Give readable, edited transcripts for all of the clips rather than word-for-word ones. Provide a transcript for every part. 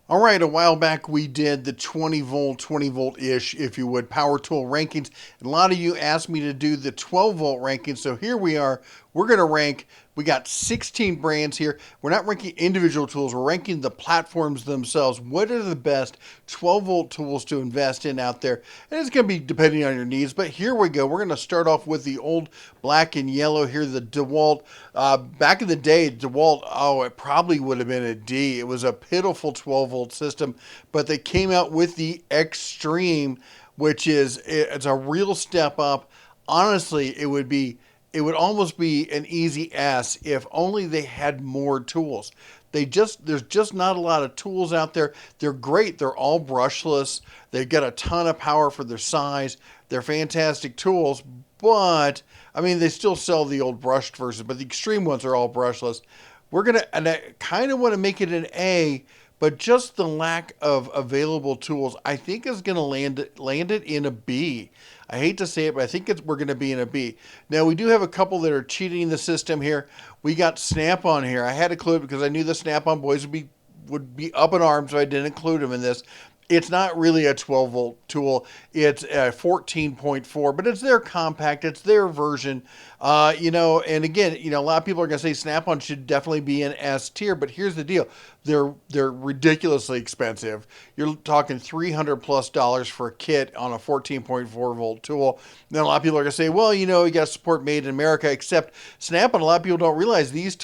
All right, a while back we did the 20 volt-ish, if you would, power tool rankings. And a lot of you asked me to do the 12 volt rankings. So here we are. We're going to rank, we got 16 brands here. We're not ranking individual tools, we're ranking the platforms themselves. What are the best 12 volt tools to invest in out there? And it's going to be depending on your needs, but here we go. We're going to start off with the old black and yellow here, the DeWalt. Back in the day, DeWalt, oh, it probably would have been a D. It was a pitiful 12 volt system, but they came out with the Extreme, which is it's a real step up. Honestly, it would almost be an easy S if only they had more tools. There's just not a lot of tools out there. They're great. They're all brushless. They've got a ton of power for their size. They're fantastic tools, but I mean they still sell the old brushed versions, but the extreme ones are all brushless. And I kind of want to make it an A, but just the lack of available tools, I think, is going to land it in a B. I hate to say it, but I think we're going to be in a B. Now, we do have a couple that are cheating the system here. We got SnapOn here. I had to include it because I knew the SnapOn boys would be up in arms, so I didn't include them in this. It's not really a 12 volt tool. It's a 14.4, but it's their compact. It's their version. And again, a lot of people are going to say Snap-on should definitely be an S tier, but here's the deal. They're ridiculously expensive. You're talking $300+ for a kit on a 14.4 volt tool. Then a lot of people are going to say, well, you got to support made in America, except Snap-on, a lot of people don't realize these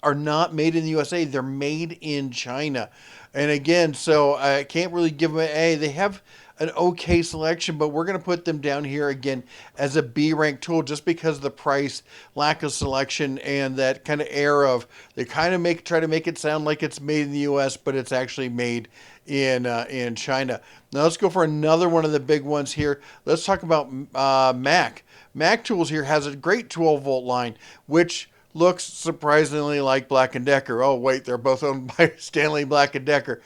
are not made in the USA. They're made in China. And again, so I can't really give them an A. They have an okay selection, but we're going to put them down here again as a B rank tool just because of the price, lack of selection, and that kind of air of they kind of try to make it sound like it's made in the U.S., but it's actually made in China. Now let's go for another one of the big ones here. Let's talk about Mac. Mac Tools here has a great 12 volt line, which looks surprisingly like Black& Decker. Oh, wait, they're both owned by Stanley Black& Decker.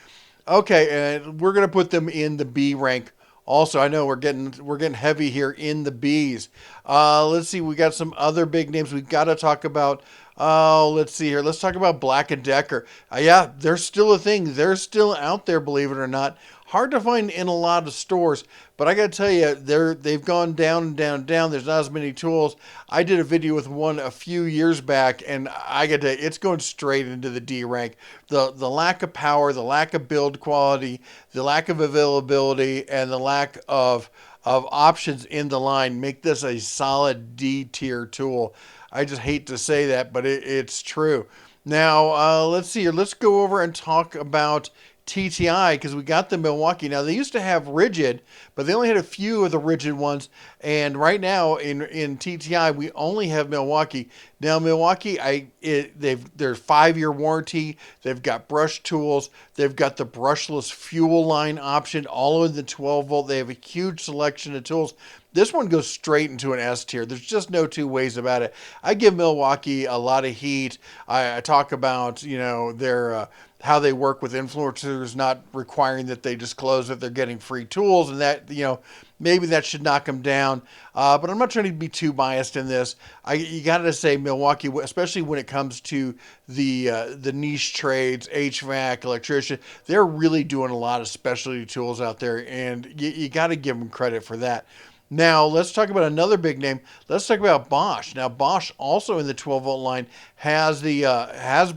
Okay, and we're going to put them in the B rank. Also, I know we're getting heavy here in the Bs. Let's see, we got some other big names we got to talk about. Oh, let's see here. Let's talk about Black& Decker. Yeah, they're still a thing. They're still out there, believe it or not. Hard to find in a lot of stores, but I got to tell you, they've gone down and down and down. There's not as many tools. I did a video with one a few years back, and I got to it's going straight into the D rank. The lack of power, the lack of build quality, the lack of availability, and the lack of options in the line make this a solid D tier tool. I just hate to say that, but it's true. Now, let's see here. Let's go over and talk about TTI because we got the Milwaukee. Now, they used to have rigid, but they only had a few of the rigid ones. And right now in TTI, we only have Milwaukee. Now, Milwaukee, their 5-year warranty. They've got brush tools. They've got the brushless fuel line option, all in the 12 volt. They have a huge selection of tools. This one goes straight into an S tier. There's just no two ways about it. I give Milwaukee a lot of heat. I talk about, their how they work with influencers, not requiring that they disclose that they're getting free tools, and that, maybe that should knock them down. But I'm not trying to be too biased in this. You got to say Milwaukee, especially when it comes to the niche trades, HVAC, electrician, they're really doing a lot of specialty tools out there, and you got to give them credit for that. Now, let's talk about another big name. Let's talk about Bosch. Now, Bosch also in the 12 volt line has has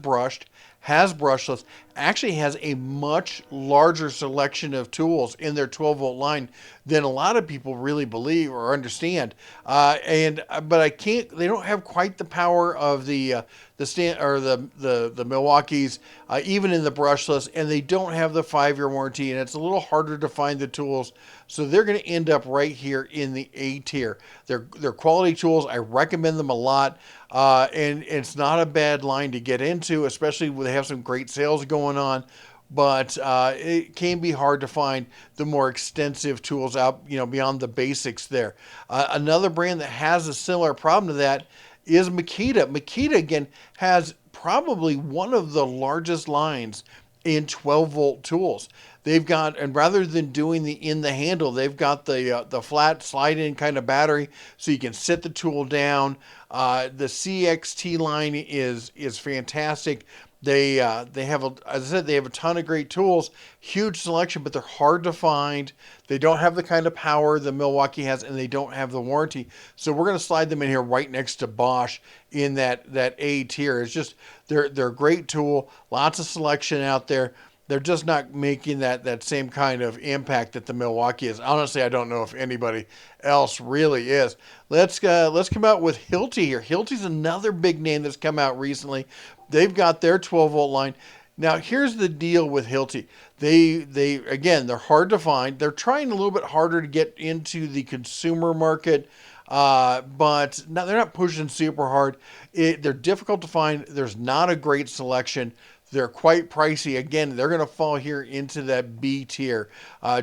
brushless, actually has a much larger selection of tools in their 12 volt line than a lot of people really believe or understand. But they don't have quite the power of the Milwaukees, even in the brushless, and they don't have the 5-year warranty, and it's a little harder to find the tools. So they're going to end up right here in the A tier. They're quality tools. I recommend them a lot. And it's not a bad line to get into, especially when they have some great sales going on. But it can be hard to find the more extensive tools out, beyond the basics there. Another brand that has a similar problem to that is Makita. Makita, again, has probably one of the largest lines in 12 volt tools. They've got, and rather than doing the in the handle, they've got the flat slide in kind of battery, so you can sit the tool down. The CXT line is fantastic. They have as I said, they have a ton of great tools, huge selection, but they're hard to find. They don't have the kind of power the Milwaukee has, and they don't have the warranty. So we're going to slide them in here right next to Bosch in that A tier. It's just they're a great tool, lots of selection out there. They're just not making that same kind of impact that the Milwaukee is. Honestly, I don't know if anybody else really is. Let's come out with Hilti here. Hilti's another big name that's come out recently. They've got their 12-volt line. Now, here's the deal with Hilti. They again, they're hard to find. They're trying a little bit harder to get into the consumer market, but they're not pushing super hard. They're difficult to find. There's not a great selection. They're quite pricey. Again, they're going to fall here into that B tier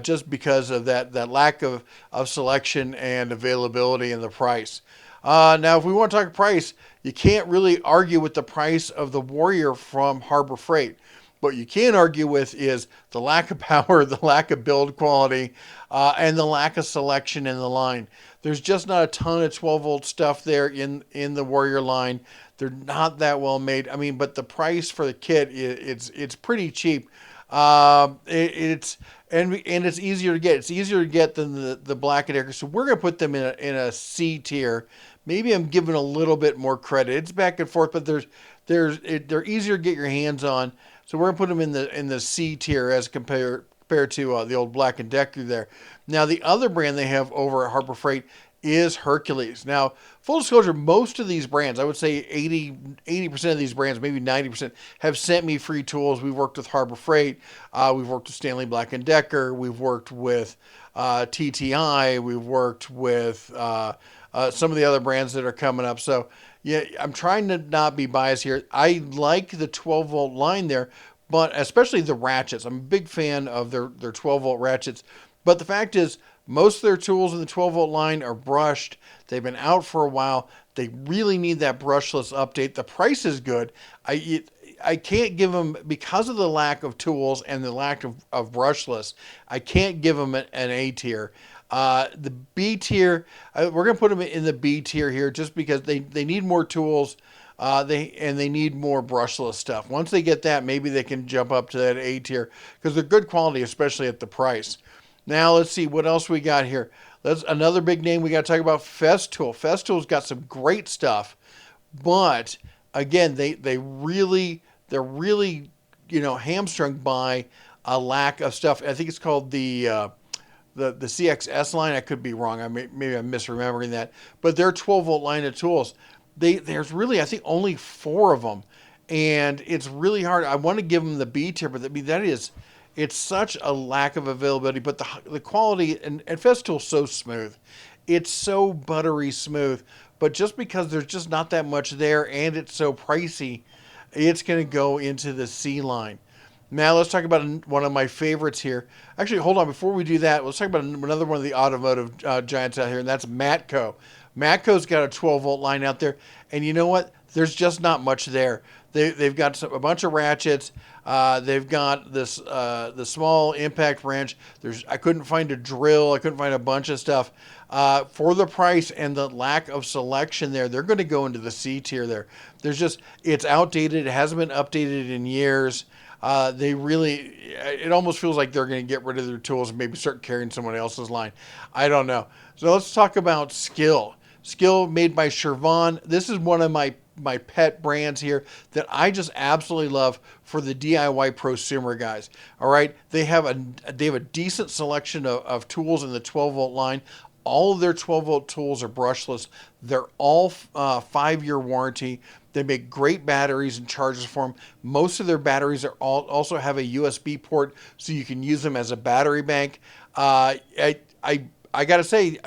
just because of that lack of selection and availability and the price. Now, if we want to talk price, you can't really argue with the price of the Warrior from Harbor Freight. What you can argue with is the lack of power, the lack of build quality, and the lack of selection in the line. There's just not a ton of 12-volt stuff there in the Warrior line. They're not that well made. I mean, but the price for the kit, it's pretty cheap. It's easier to get. It's easier to get than the Black & Decker. So we're gonna put them in a C tier. Maybe I'm giving a little bit more credit. It's back and forth, but they're easier to get your hands on. So we're gonna put them in the C tier as compared to the old Black & Decker there. Now the other brand they have over at Harbor Freight is Hercules. Now, full disclosure, most of these brands, I would say 80% of these brands, maybe 90%, have sent me free tools. We've worked with Harbor Freight. We've worked with Stanley Black & Decker. We've worked with TTI. We've worked with some of the other brands that are coming up. So, yeah, I'm trying to not be biased here. I like the 12-volt line there, but especially the ratchets. I'm a big fan of their 12-volt ratchets. But the fact is, most of their tools in the 12-volt line are brushed. They've been out for a while. They really need that brushless update. The price is good. I can't give them, because of the lack of tools and the lack of brushless, I can't give them an A tier. The B tier, we're going to put them in the B tier here just because they need more tools. They need more brushless stuff. Once they get that, maybe they can jump up to that A tier because they're good quality, especially at the price. Now let's see what else we got here. That's another big name we got to talk about. Festool. Festool's got some great stuff, but again, they're really hamstrung by a lack of stuff. I think it's called the CXS line. I could be wrong. Maybe I'm misremembering that. But their 12-volt line of tools, there's really, I think, only 4 of them, and it's really hard. I want to give them the B tier, but it's such a lack of availability. But the quality and Festool's so smooth, it's so buttery smooth. But just because there's just not that much there, and it's so pricey, it's going to go into the C line. Now let's talk about one of my favorites here. Actually, hold on. Before we do that, let's talk about another one of the automotive giants out here, and that's Matco. Matco's got a 12-volt line out there, and you know what? There's just not much there. They've got a bunch of ratchets. They've got this the small impact wrench. I couldn't find a drill. I couldn't find a bunch of stuff. For the price and the lack of selection there, they're going to go into the C tier there. It's outdated. It hasn't been updated in years. It almost feels like they're going to get rid of their tools and maybe start carrying someone else's line. I don't know. So let's talk about Skill. Skill made by Shervon. This is one of my pet brands here that I just absolutely love for the DIY prosumer guys. All right, they have a decent selection of tools in the 12-volt line. All of their 12-volt tools are brushless. They're all 5-year warranty. They make great batteries and chargers for them. Most of their batteries also have a USB port, so you can use them as a battery bank. I got to say,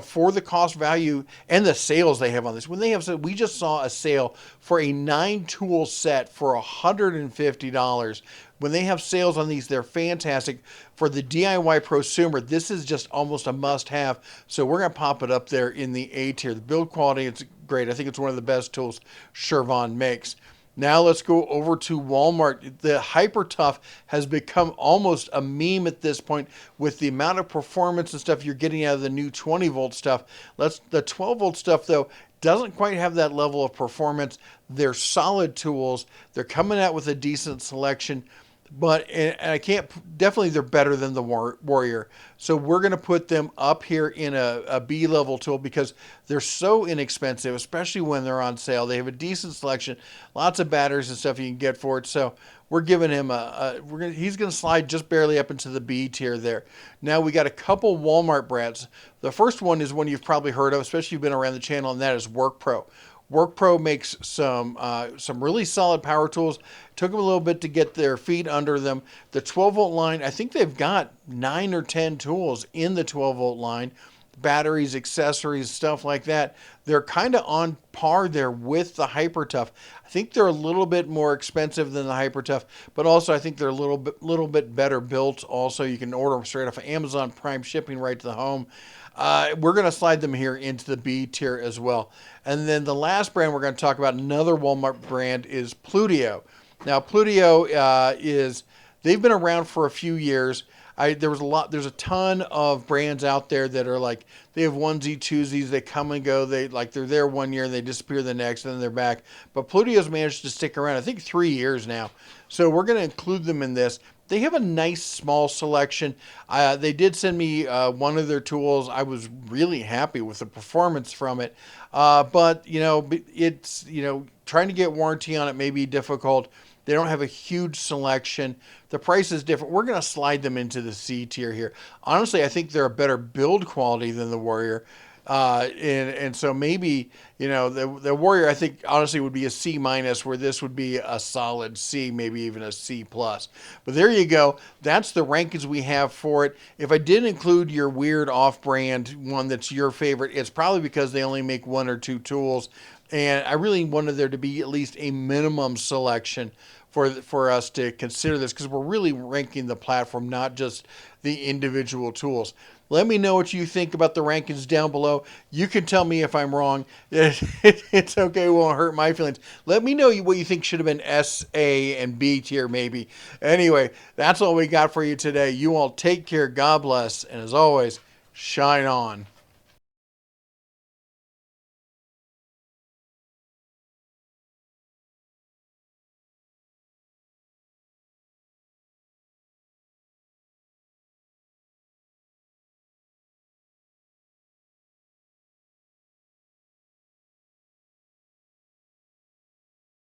for the cost value and the sales they have on this, we just saw a sale for a 9-tool set for $150. When they have sales on these, they're fantastic. For the DIY prosumer, this is just almost a must-have. So we're going to pop it up there in the A tier. The build quality, it's great. I think it's one of the best tools Shervon makes. Now let's go over to Walmart. The Hyper Tough has become almost a meme at this point with the amount of performance and stuff you're getting out of the new 20 volt stuff. The 12 volt stuff though doesn't quite have that level of performance. They're solid tools. They're coming out with a decent selection. But and I can't definitely they're better than the Warrior. So we're going to put them up here in a B level tool because they're so inexpensive, especially when they're on sale. They have a decent selection, lots of batteries and stuff you can get for it. So we're giving him he's going to slide just barely up into the B tier there. Now we got a couple Walmart brands. The first one is one you've probably heard of, especially if you've been around the channel, and that is Workpro. Workpro makes some really solid power tools. Took them a little bit to get their feet under them. The 12 volt line, I think they've got 9 or 10 tools in the 12 volt line. Batteries, accessories, stuff like that. They're kind of on par there with the Hyper Tough. I think they're a little bit more expensive than the Hyper Tough, but also I think they're a little bit better built. Also, you can order them straight off of Amazon Prime shipping right to the home. We're going to slide them here into the B tier as well. And then the last brand we're going to talk about, another Walmart brand, is Pluto. Now, Pluto they've been around for a few years. There's a ton of brands out there that are like, they have onesie, twosies, they come and go. They're there one year and they disappear the next, and then they're back. But Pluto's managed to stick around, I think 3 years now. So we're going to include them in this. They have a nice small selection. They did send me one of their tools. I was really happy with the performance from it. But it's trying to get warranty on it may be difficult. They don't have a huge selection. The price is different. We're going to slide them into the C tier here. Honestly, I think they're a better build quality than the Warrior. And so maybe, the Warrior, I think, honestly, would be a C minus, where this would be a solid C, maybe even a C plus. But there you go. That's the rankings we have for it. If I did include your weird off-brand one that's your favorite, it's probably because they only make 1 or 2 tools. And I really wanted there to be at least a minimum selection for us to consider this, because we're really ranking the platform, not just the individual tools. Let me know what you think about the rankings down below. You can tell me if I'm wrong. It's okay. It won't hurt my feelings. Let me know what you think should have been S, A, and B tier maybe. Anyway, that's all we got for you today. You all take care. God bless. And as always, shine on.